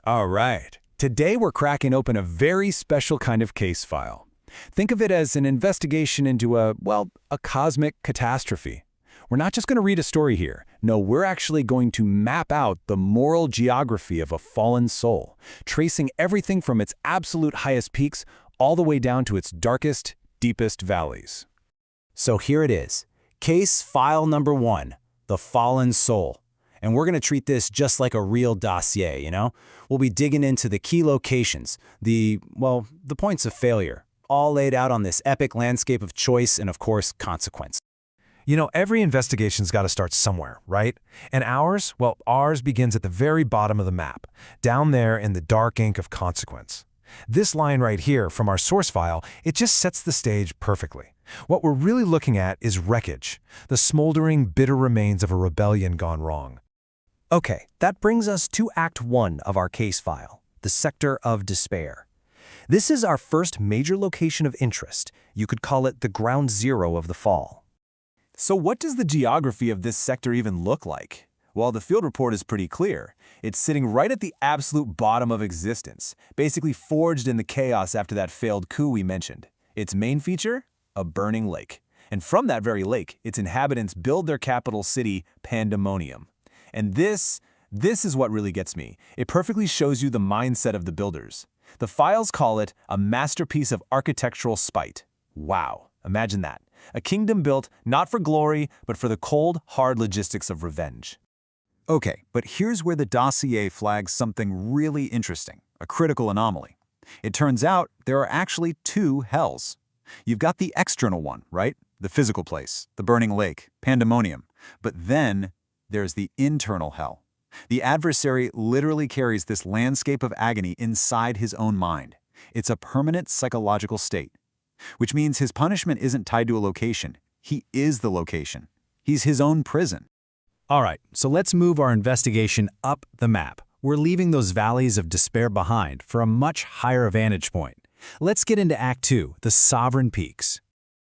All right. Today we're cracking open a very special kind of case file. Think of it as an investigation into a cosmic catastrophe. We're not just going to read a story here. No, we're actually going to map out the moral geography of a fallen soul, tracing everything from its absolute highest peaks all the way down to its darkest, deepest valleys. So here it is. Case file number 1, the fallen soul. And we're going to treat this just like a real dossier, We'll be digging into the key locations, the points of failure, all laid out on this epic landscape of choice and, of course, consequence. Every investigation's got to start somewhere, right? And ours begins at the very bottom of the map, down there in the dark ink of consequence. This line right here from our source file, it just sets the stage perfectly. What we're really looking at is wreckage, the smoldering, bitter remains of a rebellion gone wrong. Okay, that brings us to Act 1 of our case file, the Sector of Despair. This is our first major location of interest. You could call it the ground zero of the fall. So what does the geography of this sector even look like? Well, the field report is pretty clear. It's sitting right at the absolute bottom of existence, basically forged in the chaos after that failed coup we mentioned. Its main feature? A burning lake. And from that very lake, its inhabitants build their capital city, Pandemonium. And this is what really gets me. It perfectly shows you the mindset of the builders. The files call it a masterpiece of architectural spite. Wow, imagine that. A kingdom built not for glory, but for the cold, hard logistics of revenge. Okay, but here's where the dossier flags something really interesting, a critical anomaly. It turns out there are actually 2 hells. You've got the external one, right? The physical place, the burning lake, Pandemonium. But then there's the internal hell. The adversary literally carries this landscape of agony inside his own mind. It's a permanent psychological state, which means his punishment isn't tied to a location. He is the location. He's his own prison. All right, so let's move our investigation up the map. We're leaving those valleys of despair behind for a much higher vantage point. Let's get into Act 2, the Sovereign Peaks.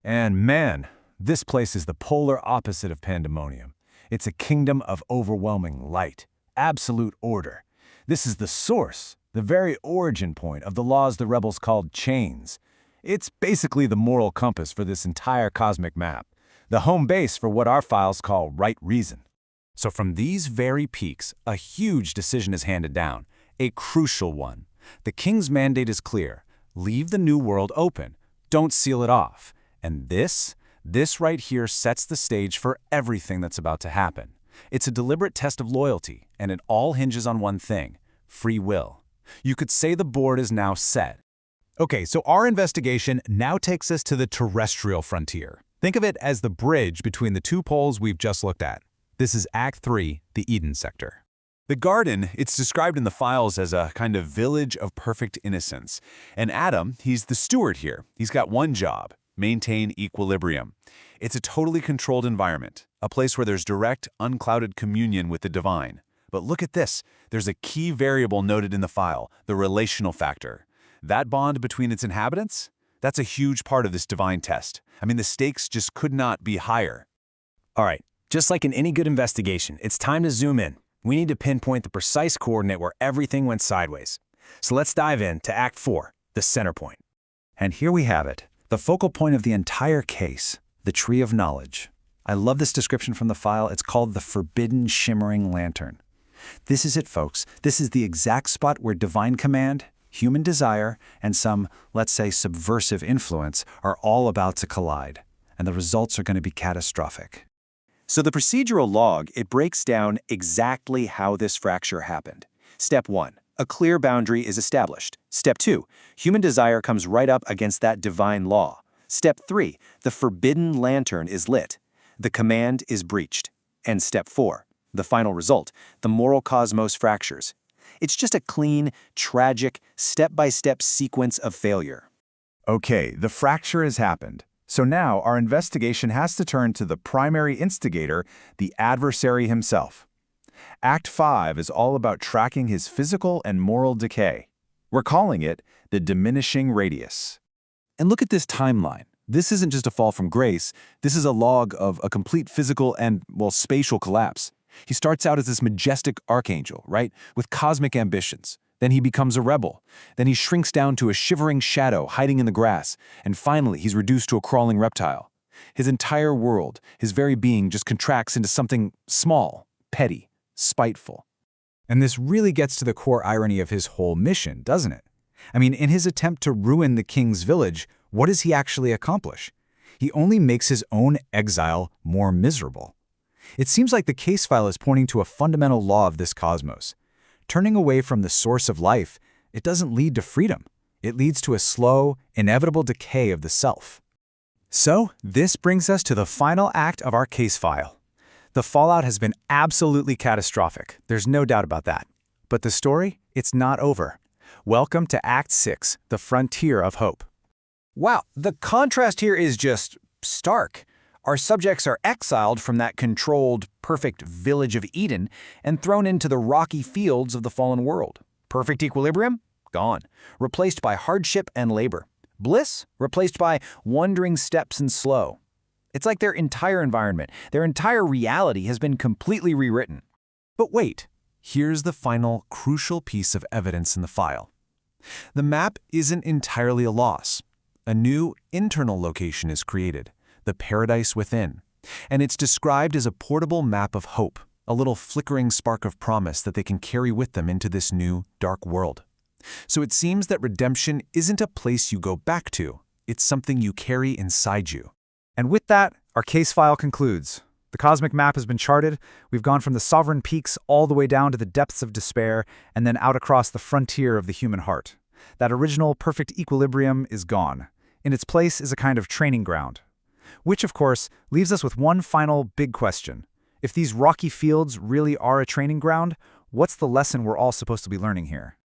And man, this place is the polar opposite of Pandemonium. It's a kingdom of overwhelming light, absolute order. This is the source, the very origin point of the laws the rebels called chains. It's basically the moral compass for this entire cosmic map, the home base for what our files call right reason. So from these very peaks, a huge decision is handed down, a crucial one. The king's mandate is clear. Leave the new world open. Don't seal it off. And this right here sets the stage for everything that's about to happen. It's a deliberate test of loyalty, and it all hinges on one thing: free will. You could say the board is now set. Okay, so our investigation now takes us to the terrestrial frontier. Think of it as the bridge between the 2 poles we've just looked at. This is Act 3, the Eden sector. The garden, it's described in the files as a kind of village of perfect innocence. And Adam, he's the steward here. He's got one job: maintain equilibrium. It's a totally controlled environment, a place where there's direct, unclouded communion with the divine. But look at this. There's a key variable noted in the file, the relational factor. That bond between its inhabitants? That's a huge part of this divine test. I mean, the stakes just could not be higher. All right, just like in any good investigation, it's time to zoom in. We need to pinpoint the precise coordinate where everything went sideways. So let's dive in to Act 4, the center point. And here we have it, the focal point of the entire case, the Tree of Knowledge. I love this description from the file. It's called the Forbidden Shimmering Lantern. This is it, folks. This is the exact spot where divine command, human desire, and some, let's say, subversive influence are all about to collide. And the results are going to be catastrophic. So the procedural log, it breaks down exactly how this fracture happened. Step 1, a clear boundary is established. Step 2, human desire comes right up against that divine law. Step 3, the forbidden lantern is lit. The command is breached. And Step 4, the final result, the moral cosmos fractures. It's just a clean, tragic, step-by-step sequence of failure. Okay, the fracture has happened. So now our investigation has to turn to the primary instigator, the adversary himself. Act 5 is all about tracking his physical and moral decay. We're calling it the diminishing radius. And look at this timeline. This isn't just a fall from grace. This is a log of a complete physical and, spatial collapse. He starts out as this majestic archangel, right, with cosmic ambitions. Then he becomes a rebel. Then he shrinks down to a shivering shadow hiding in the grass. And finally, he's reduced to a crawling reptile. His entire world, his very being, just contracts into something small, petty, spiteful. And this really gets to the core irony of his whole mission, doesn't it? I mean, in his attempt to ruin the king's village, what does he actually accomplish? He only makes his own exile more miserable. It seems like the case file is pointing to a fundamental law of this cosmos. Turning away from the source of life, it doesn't lead to freedom. It leads to a slow, inevitable decay of the self. So, this brings us to the final act of our case file. The fallout has been absolutely catastrophic. There's no doubt about that. But the story, it's not over. Welcome to Act 6, the frontier of hope. Wow, the contrast here is just stark. Our subjects are exiled from that controlled, perfect village of Eden and thrown into the rocky fields of the fallen world. Perfect equilibrium? Gone. Replaced by hardship and labor. Bliss? Replaced by wandering steps and slow. It's like their entire environment, their entire reality has been completely rewritten. But wait, here's the final crucial piece of evidence in the file. The map isn't entirely a loss. A new internal location is created, the paradise within, and it's described as a portable map of hope, a little flickering spark of promise that they can carry with them into this new, dark world. So it seems that redemption isn't a place you go back to, it's something you carry inside you. And with that, our case file concludes. The cosmic map has been charted. We've gone from the sovereign peaks all the way down to the depths of despair, and then out across the frontier of the human heart. That original perfect equilibrium is gone. In its place is a kind of training ground. Which, of course, leaves us with one final big question. If these rocky fields really are a training ground, what's the lesson we're all supposed to be learning here?